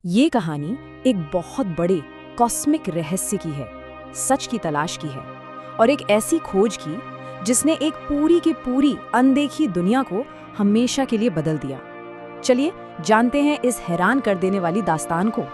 ये कहानी एक बहुत बड़े कॉस्मिक रहस्य की है, सच की तलाश की है और एक ऐसी खोज की जिसने एक पूरी की पूरी अनदेखी दुनिया को हमेशा के लिए बदल दिया। चलिए जानते हैं इस हैरान कर देने वाली दास्तान को।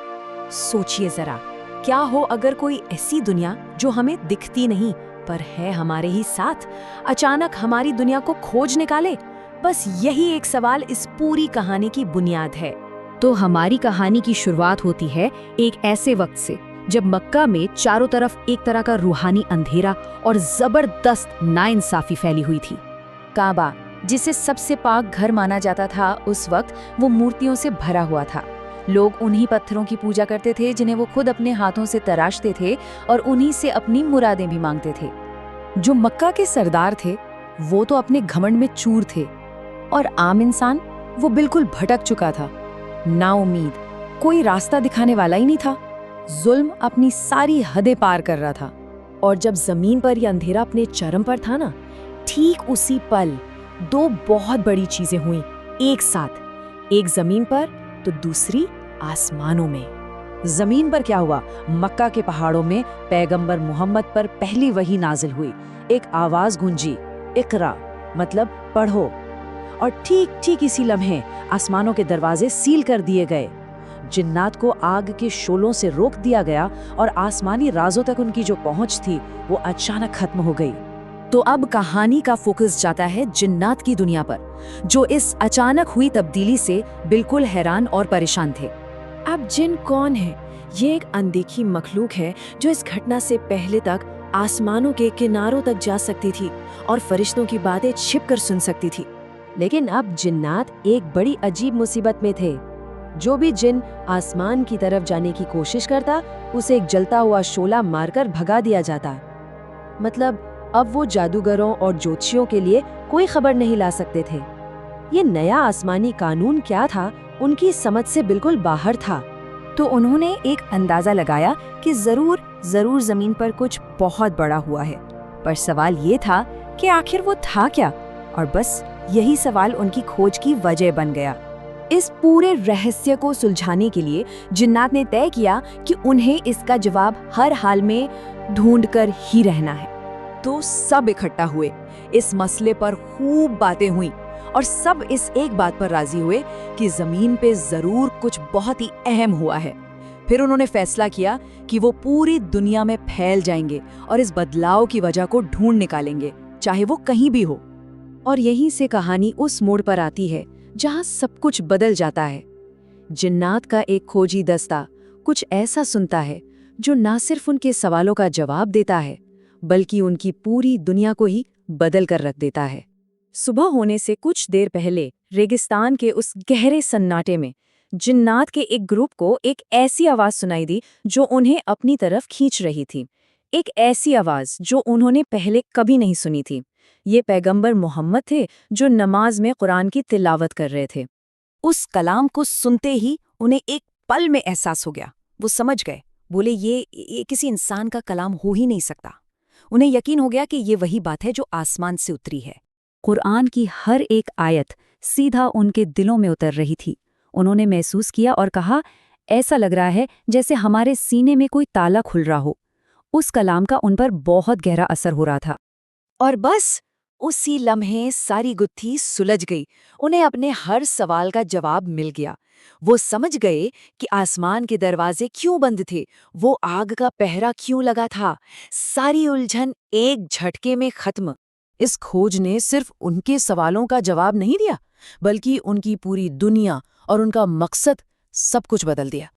सोचिए जरा, क्या हो अगर कोई ऐसी दुनिया जो हमें दिखती नहीं पर है हमारे ही साथ, अचानक हमारी दुनिया को खोज निकाले। बस यही एक सवाल इस पूरी कहानी की बुनियाद है। तो हमारी कहानी की शुरुआत होती है एक ऐसे वक्त से जब मक्का में चारों तरफ एक तरह का रूहानी अंधेरा और जबरदस्त नाइंसाफी फैली हुई थी। काबा, जिसे सबसे पाक घर माना जाता था, उस वक्त वो मूर्तियों से भरा हुआ था। लोग उन्हीं पत्थरों की पूजा करते थे जिन्हें वो खुद अपने हाथों से तराशते थे और उन्हीं से अपनी मुरादें भी मांगते थे। जो मक्का के सरदार थे वो तो अपने घमंड में चूर थे और आम इंसान वो बिल्कुल भटक चुका था। ना उम्मीद, कोई रास्ता दिखाने वाला ही नहीं था। जुल्म अपनी सारी हदें पार कर रहा था और जब जमीन पर यह अंधेरा अपने चरम पर था ना, ठीक उसी पल दो बहुत बड़ी चीजें हुई एक साथ, एक जमीन पर तो दूसरी आसमानों में। जमीन पर क्या हुआ? मक्का के पहाड़ों में पैगंबर मोहम्मद पर पहली वही नाजिल हुई। एक आवाज गूंजी, इकरा, मतलब पढ़ो। और ठीक ठीक इसी लम्हे आसमानों के दरवाजे सील कर दिए गए। जिन्नात को आग के शोलों से रोक दिया गया और आसमानी राजों तक उनकी जो पहुंच थी वो अचानक खत्म हो गई। तो अब कहानी का फोकस जाता है जिन्नात की दुनिया पर, जो इस अचानक हुई तब्दीली से बिल्कुल हैरान और परेशान थे। अब जिन कौन है? ये एक अनदेखी मखलूक है जो इस घटना से पहले तक आसमानों के किनारों तक जा सकती थी और फरिश्तों की बातें छिपकर सुन सकती थी। लेकिन अब जिन्नात एक बड़ी अजीब मुसीबत में थे। जो भी जिन आसमान की तरफ जाने की कोशिश करता, उसे एक जलता हुआ शोला मारकर भगा दिया जाता। मतलब अब वो जादूगरों और ज्योतिषियों के लिए कोई खबर नहीं ला सकते थे। ये नया आसमानी कानून क्या था, उनकी समझ से बिल्कुल बाहर था। तो उन्होंने एक अंदाजा लगाया कि जरूर जमीन पर कुछ बहुत बड़ा हुआ है। पर सवाल ये था कि आखिर वो था क्या? और बस यही सवाल उनकी खोज की वजह बन गया। इस पूरे रहस्य को सुलझाने के लिए जिन्नात ने तय किया कि उन्हें इसका जवाब हर हाल में ढूंढकर ही रहना है। तो सब इकट्ठा हुए, इस मसले पर खूब बातें हुई और सब इस एक बात पर राजी हुए कि जमीन पे जरूर कुछ बहुत ही अहम हुआ है। फिर उन्होंने फैसला किया कि वो पूरी दुनिया में फैल जाएंगे और इस बदलाव की वजह को ढूंढ निकालेंगे, चाहे वो कहीं भी हो। और यहीं से कहानी उस मोड़ पर आती है जहां सब कुछ बदल जाता है। जिन्नात का एक खोजी दस्ता कुछ ऐसा सुनता है जो न सिर्फ उनके सवालों का जवाब देता है, बल्कि उनकी पूरी दुनिया को ही बदल कर रख देता है। सुबह होने से कुछ देर पहले रेगिस्तान के उस गहरे सन्नाटे में जिन्नात के एक ग्रुप को एक ऐसी आवाज सुनाई दी जो उन्हें अपनी तरफ खींच रही थी। एक ऐसी आवाज जो उन्होंने पहले कभी नहीं सुनी थी। ये पैगंबर मोहम्मद थे जो नमाज में कुरान की तिलावत कर रहे थे। उस कलाम को सुनते ही उन्हें एक पल में एहसास हो गया। वो समझ गए, बोले ये किसी इंसान का कलाम हो ही नहीं सकता। उन्हें यकीन हो गया कि ये वही बात है जो आसमान से उतरी है। कुरान की हर एक आयत सीधा उनके दिलों में उतर रही थी। उन्होंने महसूस किया और कहा, ऐसा लग रहा है जैसे हमारे सीने में कोई ताला खुल रहा हो। उस कलाम का उन पर बहुत गहरा असर हो रहा था। और बस उसी लम्हे सारी गुत्थी सुलझ गई। उन्हें अपने हर सवाल का जवाब मिल गया। वो समझ गए कि आसमान के दरवाजे क्यों बंद थे, वो आग का पहरा क्यों लगा था। सारी उलझन एक झटके में खत्म। इस खोज ने सिर्फ उनके सवालों का जवाब नहीं दिया, बल्कि उनकी पूरी दुनिया और उनका मकसद सब कुछ बदल दिया।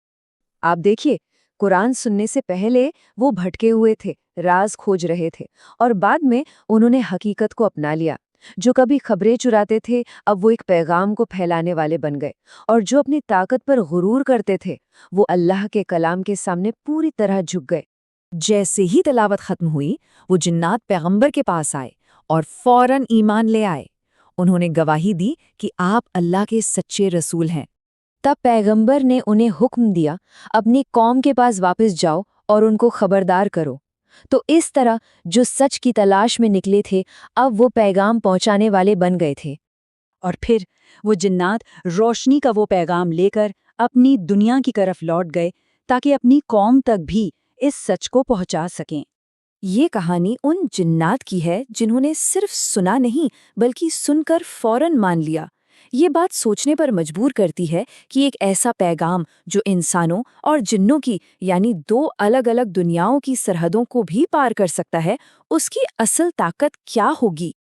आप देखिए, कुरान सुनने से पहले वो भटके हुए थे, राज खोज रहे थे, और बाद में उन्होंने हकीकत को अपना लिया। जो कभी खबरें चुराते थे, अब वो एक पैगाम को फैलाने वाले बन गए। और जो अपनी ताकत पर गुरूर करते थे, वो अल्लाह के कलाम के सामने पूरी तरह झुक गए। जैसे ही तिलावत खत्म हुई, वो जिन्नात पैगंबर के पास आए और फौरन ईमान ले आए। उन्होंने गवाही दी कि आप अल्लाह के सच्चे रसूल हैं। तब पैगंबर ने उन्हें हुक्म दिया, अपनी कौम के पास वापस जाओ और उनको खबरदार करो। तो इस तरह जो सच की तलाश में निकले थे, अब वो पैगाम पहुंचाने वाले बन गए थे। और फिर वो जिन्नात रोशनी का वो पैगाम लेकर अपनी दुनिया की तरफ लौट गए ताकि अपनी कौम तक भी इस सच को पहुंचा सकें। ये कहानी उन जिन्नात की है जिन्होंने सिर्फ सुना नहीं बल्कि सुनकर फौरन मान लिया। ये बात सोचने पर मजबूर करती है कि एक ऐसा पैगाम जो इंसानों और जिन्नों की यानी दो अलग-अलग दुनियाओं की सरहदों को भी पार कर सकता है, उसकी असल ताकत क्या होगी।